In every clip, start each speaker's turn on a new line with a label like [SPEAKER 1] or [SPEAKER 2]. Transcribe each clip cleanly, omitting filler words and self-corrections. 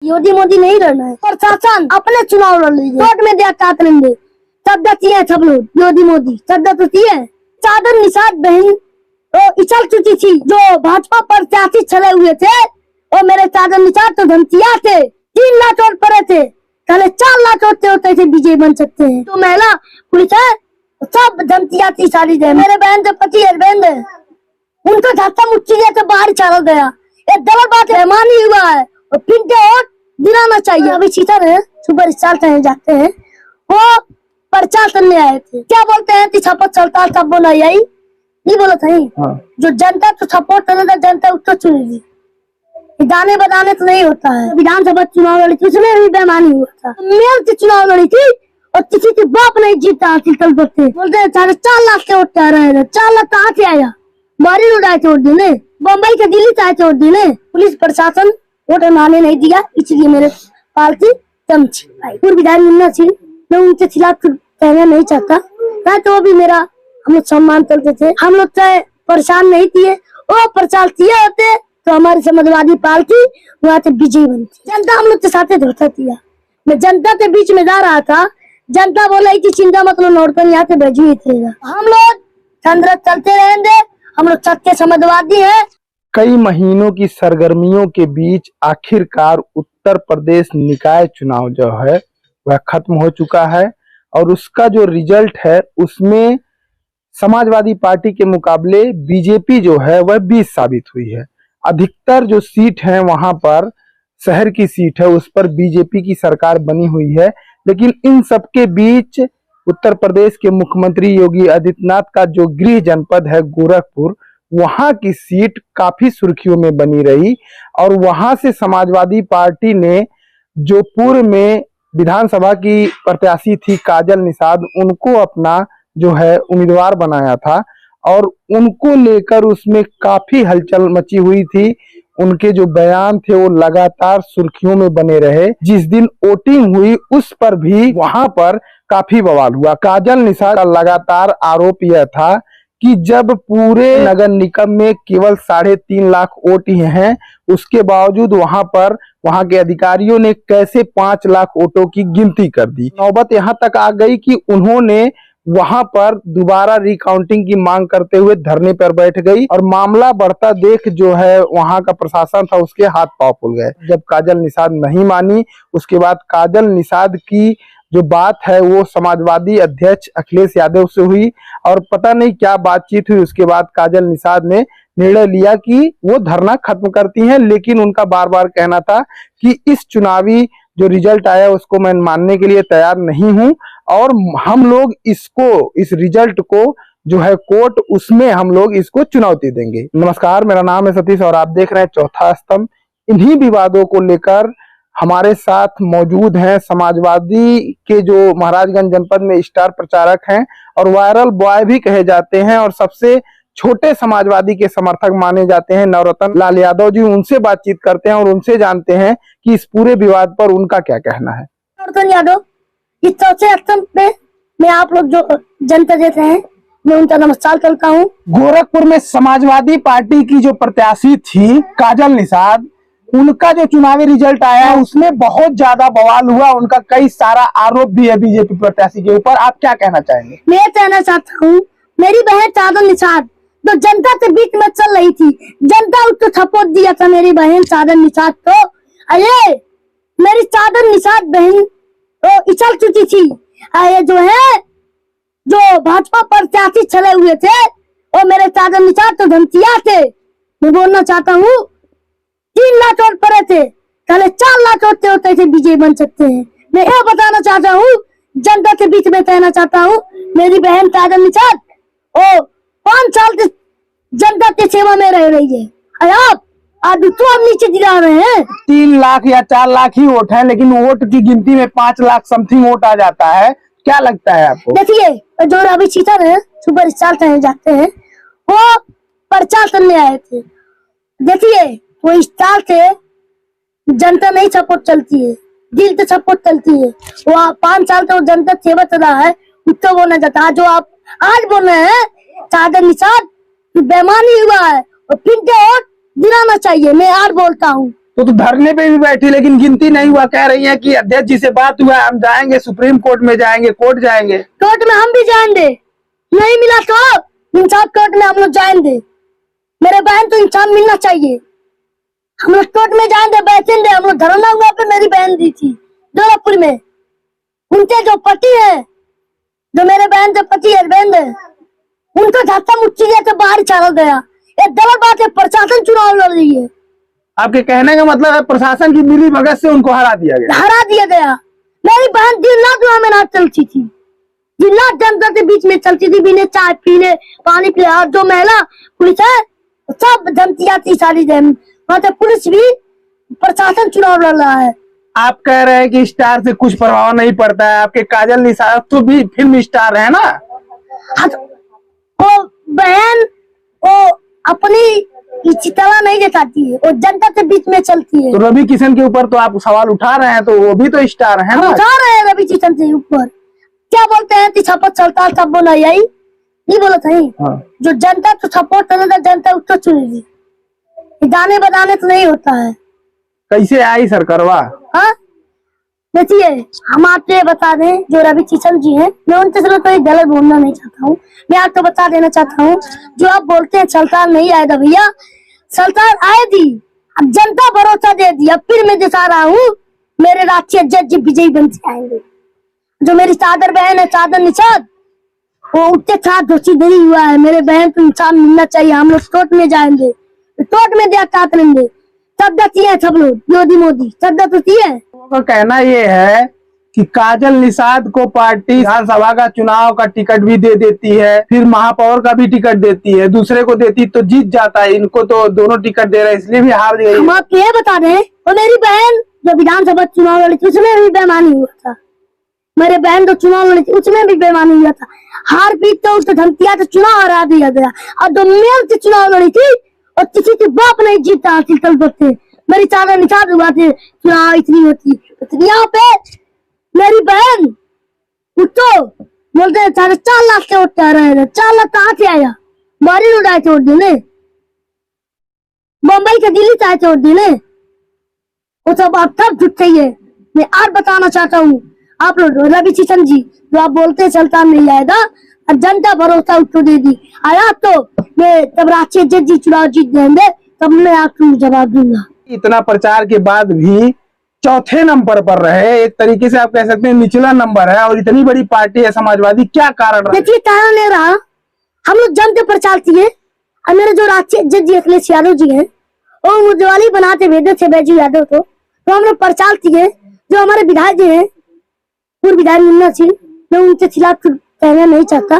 [SPEAKER 1] योगी मोदी नहीं लड़ना है, प्रशासन अपने चुनाव लड़ लीजिए। कोर्ट में दिया क्या करेंगे, सद्दा चाहिए सब लोग, योगी मोदी सद्दा तो चाहिए। चादर निषाद बहन तो इछल चुकी थी, जो भाजपा प्रत्याशी चले हुए थे और मेरे चादर निषाद तो धमकिया थे, 3 लाख वोट पड़े थे, पहले 4 लाख वोट होते थे विजय बन सकते हैं। तो महिला पुलिस है सब धमकिया थी सारी दे। मेरे बहन जो पति हस्बैंड है उनको धक्का मुक्की दिया तो बाहर चला गया, एक गलत बात है, मानी हुआ है और फिर वोट गिराना चाहिए। अभी सीटर है सुबह चालते जाते हैं, वो प्रचार करने आए थे, क्या बोलते हैं कि सपोर्ट चलता सब बोला यही नहीं बोला था। हाँ। जो जनता तो सपोर्ट करेगा जनता उसको चुनेगी, गाने बजाने तो नहीं होता है। विधानसभा चुनाव लड़ी थी उसमें भी बेईमानी हुआ था, मेयर से चुनाव लड़ी थी और किसी के बाप नहीं जीता हासिल कर सकते। बोलते हैं 4.5 लाख के वोट आ रहे हैं, 4 लाख कहाँ से आया, बारी लोग आए थे वोट देने, बम्बई के दिल्ली से आए थे वोट देने। पुलिस प्रशासन वोट माने नहीं दिया, इसलिए मेरे पार्टी तमची पूर्व विधायक मुन्ना सिंह, मैं उनके खिलाफ कहना नहीं चाहता, तो वो भी मेरा हम लोग सम्मान करते थे। हम लोग चाहे परेशान नहीं किए, वो प्रचार किए होते तो हमारी समाजवादी पार्टी वहाँ से विजयी बनती। जनता हम लोग के साथ धोखा किया, मैं जनता के बीच में जा रहा था, जनता बोला कि चिंता मतलब नौटन यहाँ से भेजी ही थे। हम लोग चलते रहेंगे, हम लोग सत्य समाजवादी है।
[SPEAKER 2] कई महीनों की सरगर्मियों के बीच आखिरकार उत्तर प्रदेश निकाय चुनाव जो है वह खत्म हो चुका है और उसका जो रिजल्ट है उसमें समाजवादी पार्टी के मुकाबले बीजेपी जो है वह 20 साबित हुई है। अधिकतर जो सीट है वहां पर शहर की सीट है उस पर बीजेपी की सरकार बनी हुई है, लेकिन इन सबके बीच उत्तर प्रदेश के मुख्यमंत्री योगी आदित्यनाथ का जो गृह जनपद है गोरखपुर, वहां की सीट काफी सुर्खियों में बनी रही और वहां से समाजवादी पार्टी ने जो पूर्व में विधानसभा की प्रत्याशी थी काजल निषाद, उनको अपना जो है उम्मीदवार बनाया था और उनको लेकर उसमें काफी हलचल मची हुई थी। उनके जो बयान थे वो लगातार सुर्खियों में बने रहे। जिस दिन वोटिंग हुई उस पर भी वहां पर काफी बवाल हुआ। काजल निषाद का लगातार आरोप यह था कि जब पूरे नगर निगम में केवल 3.5 लाख वोट ही हैं, उसके बावजूद वहां के अधिकारियों ने कैसे 5 लाख वोटों की गिनती कर दी। नौबत यहां तक आ गई कि उन्होंने वहां पर दोबारा रिकाउंटिंग की मांग करते हुए धरने पर बैठ गई और मामला बढ़ता देख जो है वहां का प्रशासन था उसके हाथ पांव फूल गए। जब काजल निषाद नहीं मानी उसके बाद काजल निषाद की जो बात है वो समाजवादी अध्यक्ष अखिलेश यादव से हुई और पता नहीं क्या बातचीत हुई। उसके बाद काजल निषाद ने निर्णय लिया कि वो धरना खत्म करती हैं, लेकिन उनका बार बार कहना था कि इस चुनावी जो रिजल्ट आया उसको मैं मानने के लिए तैयार नहीं हूं और हम लोग इस रिजल्ट को जो है कोर्ट उसमें हम लोग इसको चुनौती देंगे। नमस्कार, मेरा नाम है सतीश और आप देख रहे हैं चौथा स्तंभ। इन्हीं विवादों को लेकर हमारे साथ मौजूद हैं समाजवादी के जो महाराजगंज जनपद में स्टार प्रचारक हैं और वायरल बॉय भी कहे जाते हैं और सबसे छोटे समाजवादी के समर्थक माने जाते हैं नवरत्न लाल यादव जी। उनसे बातचीत करते हैं और उनसे जानते हैं कि इस पूरे विवाद पर उनका क्या कहना है।
[SPEAKER 1] नवरत्न यादव, इस चौथे स्तंभ पे मैं आप लोग जो जनता देख रहे हैं मैं उनका नमस्कार करता हूँ।
[SPEAKER 2] गोरखपुर में समाजवादी पार्टी की जो प्रत्याशी थी काजल निषाद, उनका जो चुनावी रिजल्ट आया उसमें बहुत ज्यादा बवाल हुआ, उनका कई सारा आरोप भी है बीजेपी प्रत्याशी के ऊपर। आप क्या कहना चाहेंगे?
[SPEAKER 1] मैं कहना चाहता हूँ मेरी बहन काजल निषाद तो जनता के बीच में चल रही थी, जनता उसको सपोर्ट दिया था। मेरी बहन काजल निषाद तो अरे मेरी काजल निषाद बहन तो इछल चुकी थी, ये जो है जो भाजपा प्रत्याशी चले हुए थे और मेरे काजल निषाद तो धमकिया थे। मैं बोलना चाहता हूँ 3 लाख वोट पड़े थे, पहले 4 लाख वोट होते थे विजय बन सकते हैं। मैं यह बताना चाहता हूँ, जनता के बीच में कहना चाहता हूँ मेरी बहन काजल निषाद और 5 साल से जनता की सेवा में रह रही है। आप आज तो हम नीचे गिरा रहे हैं।
[SPEAKER 2] 3 लाख या 4 लाख ही वोट है, लेकिन वोट की गिनती में 5 लाख समथिंग वोट आ जाता है। क्या लगता है आपको?
[SPEAKER 1] देखिए जो अभी सीटर है सुबह चालते जाते हैं, वो प्रचार करने आए थे। देखिए वो स्टार से जनता नहीं सपोर्ट चलती है, दिल से सपोर्ट चलती है। वो 5 साल से जनता सेवा कर रहा है, उसको बोलना चाहता है। जो आप आज बोल रहे हैं काजल निषाद बेईमानी हुआ है और फिर वोट गिराना चाहिए, मैं आज बोलता हूँ।
[SPEAKER 2] तो धरने पे भी बैठी लेकिन गिनती नहीं हुआ। कह रही है कि अध्यक्ष जी से बात हुआ, हम जाएंगे सुप्रीम कोर्ट में, जाएंगे कोर्ट जाएंगे।
[SPEAKER 1] कोर्ट में हम भी जाएंगे, नहीं मिला तो इंसाफ कोर्ट में हम लोग जाएंगे। मेरे बहन तो इंसाफ मिलना चाहिए। हम लोग कोर्ट में जाएंगे, बैठेंगे। हम लोग धरना हुआ पे मेरी बहन दी थी जोरापुर में। उनके जो पति है, जो मेरे बहन जो पति हस्बैंड है, उनको धक्का मुक्की दिया तो बाहर चला गया। ये गलत बात है। प्रशासन चुनाव लड़ रही है।
[SPEAKER 2] आपके कहने का मतलब है प्रशासन की मिली भगत से उनको हरा दिया गया।
[SPEAKER 1] मेरी बहन दिन रात वहां में रात चलती थी, दिन रात जनता के बीच में चलती थी, बिना चाय पीने पानी पीने। और जो महिला पुलिस है सब धमकी आती सारी दिन। वहाँ से पुलिस भी प्रशासन चुनाव लड़ रहा है।
[SPEAKER 2] आप कह रहे हैं कि स्टार से कुछ प्रभाव नहीं पड़ता है। आपके काजल निषाद तो भी फिल्म स्टार है ना।
[SPEAKER 1] हाँ, वो बहन वो अपनी चितला नहीं दिखाती है, वो जनता के बीच में चलती है।
[SPEAKER 2] तो रवि किशन के ऊपर तो आप सवाल उठा रहे हैं, तो वो भी तो स्टार है ना।
[SPEAKER 1] उठा रहे हैं रवि किशन के ऊपर। क्या बोलते हैं कि सपोर्ट चलता सब बोला यही नहीं बोला था।
[SPEAKER 2] हाँ।
[SPEAKER 1] जो जनता तो सपोर्ट करेगा, जनता उसको चुनेगी। गाने बजाने तो नहीं होता है।
[SPEAKER 2] कैसे आई सरकारवा?
[SPEAKER 1] हाँ देखिए, हम आपको ये बता दें, जो रवि किशन जी हैं, मैं उनसे सिर्फ कोई गलत बोलना नहीं चाहता हूँ। मैं आपको बता देना चाहता हूँ, जो आप बोलते हैं सरकार नहीं आएगा, भैया सरकार आए थी। अब जनता भरोसा दे दिया। फिर मैं दिखा रहा हूँ, मेरे राष्ट्रीय जज विजयी बन के आएंगे। जो मेरी चादर बहन है, चादर निषाद, वो उसके साथ दोषी नहीं हुआ है। मेरे बहन को इंसान मिलना चाहिए। हम लोग कोर्ट में जाएंगे, कोर्ट में देख लेंगे। सब लोग योगी मोदी सब है।
[SPEAKER 2] का कहना ये है कि काजल निषाद को पार्टी विधानसभा का चुनाव का टिकट भी दे देती है, फिर महापौर का भी टिकट देती है। दूसरे को देती तो जीत जाता है, इनको तो दोनों टिकट दे रहे हैं, इसलिए भी हार गई।
[SPEAKER 1] हम आपको ये बता दें, और मेरी बहन जो विधानसभा चुनाव लड़ी थी उसमें भी बेईमानी हुआ था। मेरे बहन जो चुनाव लड़ी थी उसमें भी बेईमानी हुआ था। हार पीट तो उसको धमकिया तो चुनाव हरा दिया गया। और जो मेयर से चुनाव लड़ी थी और किसी के बाप नहीं जीता हासिल कर सकते। मेरी चादर निषाद हुआ थे चुनाव इतनी होती। यहाँ पे मेरी बहन तो बोलते हैं 4.5 लाख से वोट आ रहे हैं। 4 लाख कहाँ से आया? बारी उड़ाए थे वोट देने, मुंबई के दिल्ली से आए थे वोट देने। वो सब आप सब झूठ है। मैं आज बताना चाहता हूँ, आप लोग रवि किशन जी जो आप बोलते हैं सरकार नहीं आएगा, और जनता भरोसा उसको दे दी। आया तो मैं तब राष्ट्रीय जज जी चुनाव जीत जाएंगे, तब मैं आपको जवाब दूंगा।
[SPEAKER 2] इतना प्रचार के बाद भी चौथे नंबर पर रहे, एक तरीके से आप कह सकते हैं निचला नंबर है, और इतनी बड़ी पार्टी है समाजवादी, क्या कारण रहा?
[SPEAKER 1] देखिए कारण नहीं रहा, हम लोग जनता प्रचार किए। और मेरे जो राष्ट्रीय जज जी अखिलेश यादव जी हैं, वो उम्मीदवारी बनाते भेजे थे बैजू यादव को, तो हम लोग प्रचार किए। जो हमारे विधायक जी हैं, पूर्व विधायक मुन्ना सिंह, मैं उनके खिलाफ कहना नहीं चाहता,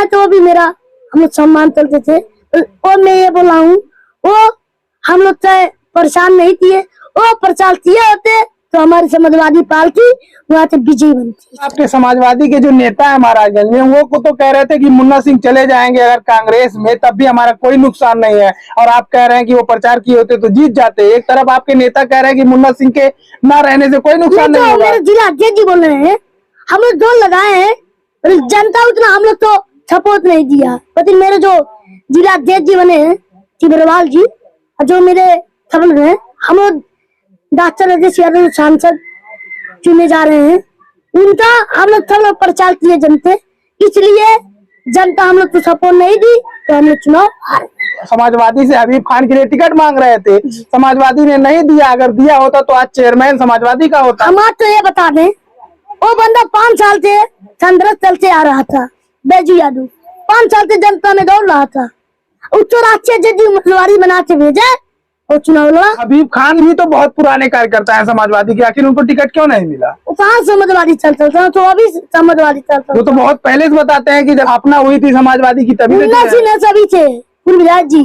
[SPEAKER 1] तो वो भी मेरा हम लोग सम्मान करते थे। और मैं ये बोला हूँ, वो हम लोग से परेशान नहीं किए, वो प्रचार किए होते तो हमारी समाजवादी पार्टी वहाँ से विजयी बनती।
[SPEAKER 2] आपके समाजवादी के जो नेता है महाराजगंज में, वो को तो कह रहे थे कि मुन्ना सिंह चले जाएंगे अगर कांग्रेस में, तब भी हमारा कोई नुकसान नहीं है, और आप कह रहे हैं कि वो प्रचार किए होते तो जीत जाते। एक तरफ आपके नेता कह रहे हैं कि मुन्ना सिंह के ना रहने से कोई नुकसान नहीं होगा।
[SPEAKER 1] मेरे जिला अध्यक्ष जी बोल रहे हैं, हम लोग जोर लगाए हैं, जनता उतना हम लोग तो सपोर्ट नहीं दिया। लेकिन मेरे जो जिला अध्यक्ष जी बने हैं चिबरवाल जी, जो मेरे सबल हैं, हम लोग डॉक्टर राजेश यादव सांसद चुने जा रहे हैं, उनका हम लोग सब लोग प्रचार किए जनते, इसलिए जनता हम लोग को सपोर्ट नहीं दी तो हम लोग चुनाव हारे।
[SPEAKER 2] समाजवादी से हबीब खान के लिए टिकट मांग रहे थे, समाजवादी ने नहीं दिया। अगर दिया होता तो आज चेयरमैन समाजवादी का होता।
[SPEAKER 1] हम आज तो ये बता दें, वो बंदा 5 साल से संघर्ष चलते आ रहा था। बैजू यादव 5 साल से जनता में दौड़ रहा था, उसको राष्ट्रीय जज उम्मीदवारी बना के भेजे और चुनाव लड़ा।
[SPEAKER 2] हबीब खान भी तो बहुत पुराने कार्यकर्ता है समाजवादी के, आखिर उनको टिकट क्यों नहीं मिला?
[SPEAKER 1] कहाँ समाजवादी चलता था, तो अभी समाजवादी चलता।
[SPEAKER 2] वो तो बहुत पहले से बताते हैं कि जब अपना हुई थी समाजवादी की तभी
[SPEAKER 1] सभी थे पूर्व विधायक जी,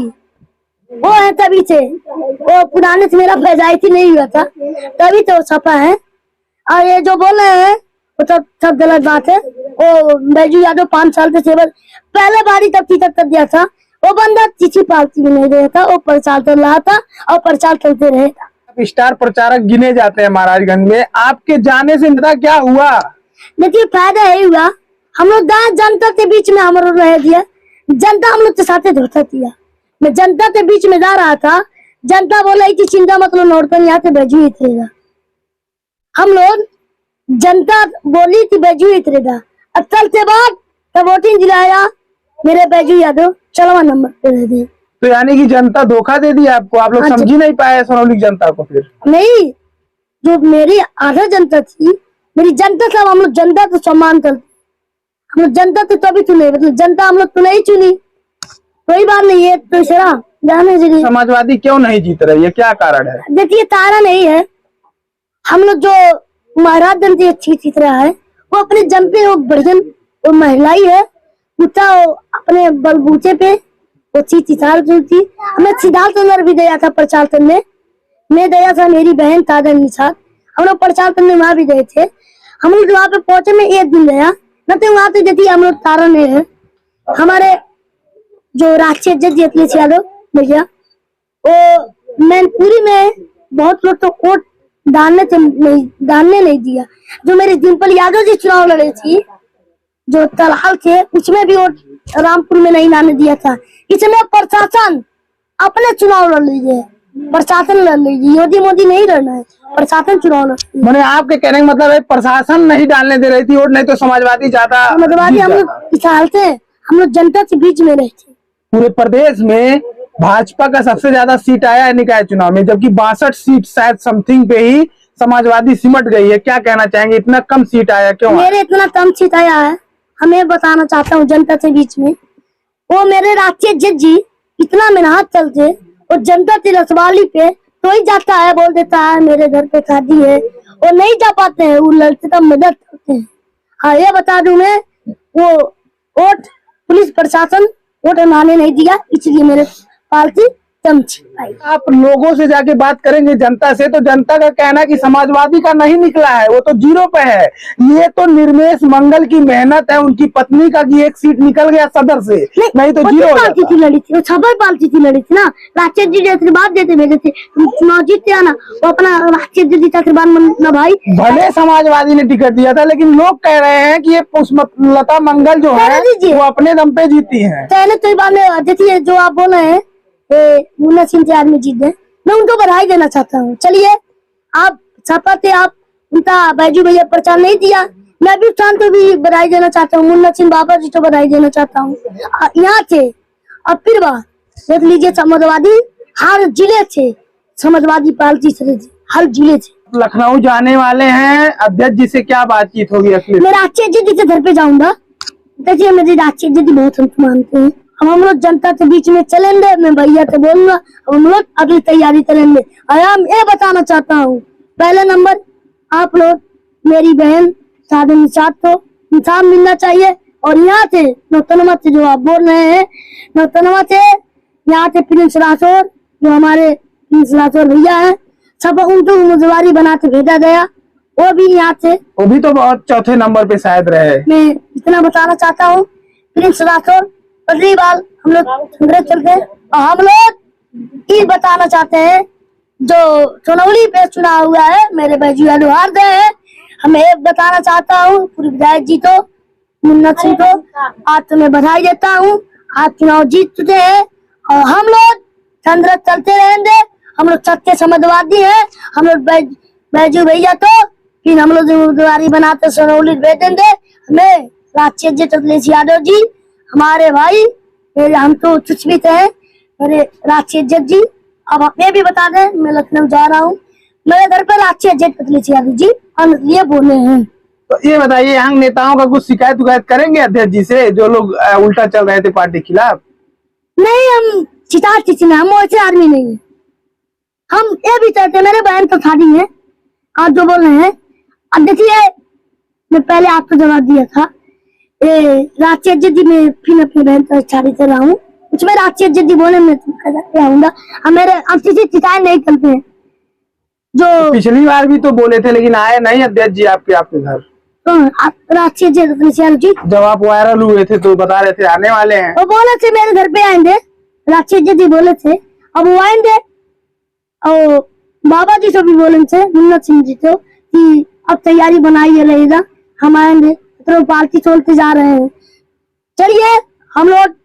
[SPEAKER 1] वो है तभी थे। वो पुराने से मेरा पैदाइशी नहीं हुआ था, तभी तो छपा है। और ये जो बोल रहे हैं वो सब गलत बात है। वो बैजू यादव 5 साल से सेवक पहले बारी तब टिकट कर दिया था। वो बंदा किसी पार्टी में नहीं गया था, वो प्रचार कर रहा था और प्रचार करते रहे।
[SPEAKER 2] स्टार प्रचारक गिने जाते हैं महाराजगंज में, आपके जाने से नेता क्या हुआ?
[SPEAKER 1] देखिए फायदा यही हुआ, हम लोग जनता के बीच में हमारा रह दिया, जनता हम लोग के साथ धोखा किया। मैं जनता के बीच में जा रहा था, जनता बोल रही थी चिंता मत लो, नौटंकी यहाँ से बैजू उतरेगा। हम लोग जनता बोली थी बैजू उतरेगा। अब कल से बाद तब वोटिंग दिलाया मेरे बैजू यादव 14वां नंबर पे रह गए।
[SPEAKER 2] तो यानी कि जनता धोखा दे दी आपको, आप लोग
[SPEAKER 1] हाँ जी।
[SPEAKER 2] समझी नहीं पाए सोनौली की जनता को। फिर
[SPEAKER 1] नहीं, जो मेरी आधा जनता थी, मेरी जनता सब हम लोग जनता को सम्मान करते। हम लोग जनता तो तभी चुने, मतलब जनता हम लोग तो नहीं चुनी, कोई बात नहीं है। तो सरा जाने दीजिए।
[SPEAKER 2] समाजवादी क्यों नहीं जीत रही है, क्या कारण है?
[SPEAKER 1] देखिए तारा नहीं है, हम लोग जो महाराज जनता अच्छी जीत रहा है वो अपने जनते वो बढ़ियन वो महिलाई है, उतना वो अपने बलबूते पे वो चीज सिद्धार्थ थी। हमें सिद्धार्थ अंदर भी गया था प्रचार करने, मैं गया था, मेरी बहन तादर निशाद, हम लोग प्रचार करने वहां भी गए थे। हम लोग वहां पे पहुंचे में एक दिन गया न, तो वहां पे देखिए हम लोग तारा ने है हमारे जो राष्ट्रीय जज अखिलेश यादव भैया, वो मैनपुरी में बहुत लोग तो वोट डालने नहीं दिया। जो मेरी डिम्पल यादव जी चुनाव लड़े थी जो तलाल थे, उसमें भी वोट रामपुर में नहीं डालने दिया था। इसमें प्रशासन अपने चुनाव लड़ लीजिए, प्रशासन लड़ लीजिए, योगी मोदी नहीं लड़ना है, प्रशासन चुनाव लड़ लीजिए।
[SPEAKER 2] मैंने आपके कहने का मतलब है प्रशासन नहीं डालने दे रही थी वोट, नहीं तो समाजवादी ज्यादा
[SPEAKER 1] समाजवादी
[SPEAKER 2] जीत
[SPEAKER 1] हम
[SPEAKER 2] जाता।
[SPEAKER 1] लोग विशाल थे, हम लोग जनता के बीच में रहे थे।
[SPEAKER 2] पूरे प्रदेश में भाजपा का सबसे ज्यादा सीट आया है निकाय चुनाव में, जबकि 62 सीट शायद समथिंग पे ही समाजवादी सिमट गई है। क्या कहना चाहेंगे, इतना कम सीट आया क्यों?
[SPEAKER 1] मेरे इतना कम सीट आया है, हमें बताना चाहता हूँ जनता के बीच में। वो मेरे राष्ट्रीय जज जी इतना मेहनत चलते और जनता की रसवाली पे तो ही जाता है, बोल देता है मेरे घर पे शादी है, वो नहीं जा पाते हैं, वो लड़के का मदद करते हैं। हाँ ये बता दूं मैं, वो वोट पुलिस प्रशासन वोट बनाने नहीं दिया, इसलिए मेरे पार्टी चमची आई।
[SPEAKER 2] आप लोगों से जाके बात करेंगे जनता से, तो जनता का कहना है कि समाजवादी का नहीं निकला है, वो तो जीरो पे है। ये तो निर्मेश मंगल की मेहनत है, उनकी पत्नी का कि एक सीट निकल गया सदर से, नहीं तो जीरो हो
[SPEAKER 1] पार्टी
[SPEAKER 2] जाता।
[SPEAKER 1] थी लड़ी थी, वो छबर पार्टी थी लड़ी थी ना। राष्ट्रीय जी आशीर्वाद देते भेजे थे, तुम चुनाव जीतते आना, वो अपना राष्ट्रीय जी आशीर्वाद ना भाई।
[SPEAKER 2] भले समाजवादी ने टिकट दिया था, लेकिन लोग कह रहे हैं कि ये लता मंगल जो है वो अपने दम पे जीती है।
[SPEAKER 1] पहले तो बात में देखिए जो आप बोल रहे हैं मुन्ना सिंह से आदमी जीत गए, मैं उनको बधाई देना चाहता हूँ। चलिए आप छापा थे, आप उनका बैजू भैया प्रचार नहीं दिया, मैं भी स्थान पे भी बधाई देना चाहता हूँ, मुन्ना सिंह बाबा जी को बधाई देना चाहता हूँ। यहाँ थे अब फिर बात देख लीजिए, समाजवादी हर जिले से समाजवादी पार्टी से हर जिले से।
[SPEAKER 2] लखनऊ जाने वाले हैं, अध्यक्ष जी से क्या बातचीत होगी अखिलेश?
[SPEAKER 1] मैं राष्ट्रीय जी के घर पे जाऊंगा। देखिए मेरी राष्ट्रीय जी बहुत हम मानते हैं, हम लोग जनता के बीच में चलेंगे, मैं भैया से बोलूंगा, हम लोग अगली तैयारी करेंगे। और हम ये बताना चाहता हूँ, पहले नंबर आप लोग मेरी बहन साधन निषाद को इंसाफ मिलना चाहिए। और यहाँ से नौतनवा से जो आप बोल रहे हैं, नौतनवा से यहाँ से प्रिंस राठौर जो हमारे प्रिंस राठौर भैया है, सब उनको उम्मीदवारी बना के भेजा गया, वो भी यहाँ से,
[SPEAKER 2] वो भी तो बहुत चौथे नंबर पे शायद रहे।
[SPEAKER 1] मैं इतना बताना चाहता हूँ, प्रिंस राठौर पहली बार हम लोग कांग्रेस चल गए। और हम लोग ये बताना चाहते हैं, जो सोनौली पे चुनाव हुआ है मेरे बैजू यादव हार गए हैं, हमें एक बताना चाहता हूँ पूर्व विधायक जी को, मुन्ना सिंह को, आज तो मैं बधाई देता हूँ, आज चुनाव जीत चुके हैं। और हम लोग कांग्रेस चलते रहेंगे, हम लोग सत्य समाजवादी हैं, हम लोग बैजू भैया तो फिर हम लोग उम्मीदवारी बनाते सोनौली भेज देंगे। हमें राष्ट्रीय जज अखिलेश यादव जी हमारे भाई, हम तो सुचवित है मेरे राष्ट्रीय जज जी। अब मैं भी बता दें, मैं लखनऊ जा रहा हूँ, मेरे घर पर राष्ट्रीय जज अखिलेश यादव जी ये बोले हैं।
[SPEAKER 2] तो ये बताइए, यहाँ नेताओं का कुछ शिकायत करेंगे अध्यक्ष जी से, जो लोग उल्टा चल रहे थे पार्टी के खिलाफ?
[SPEAKER 1] नहीं, हम चिता चिचना, हम वैसे आदमी नहीं है। हम ये भी चाहते, मेरे बहन तो शादी है, आप जो बोल रहे हैं। अब देखिए मैं पहले आपको जवाब दिया था, राष्ट्रीय जज में फिर अपनी बहन को शादी कर रहा हूँ, उसमें राष्ट्रीय जज बोले मैं आऊंगा। हम मेरे शिकायत नहीं करते हैं। जो
[SPEAKER 2] पिछली बार भी तो बोले थे, लेकिन आए नहीं अध्यक्ष जी आपके घर।
[SPEAKER 1] तो राष्ट्रीय जज जी
[SPEAKER 2] जब आप वायरल हुए थे तो बता रहे थे आने वाले हैं,
[SPEAKER 1] वो बोले थे मेरे घर पे आएंगे, राष्ट्रीय जज बोले थे, अब वो आएंगे। और बाबा जी से भी बोले थे, मुन्ना सिंह जी को, कि अब तैयारी बनाइए रहेगा, हम आएंगे, तो पार्टी छोड़ते जा रहे हैं। चलिए हम लोग,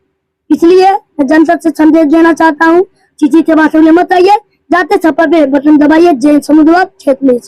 [SPEAKER 1] इसलिए जनता से संदेश देना चाहता हूँ, किसी से बात करने मत आइए, जाते छप्पर पे बटन दबाइए। जय समुद्रवाद क्षेत्र में।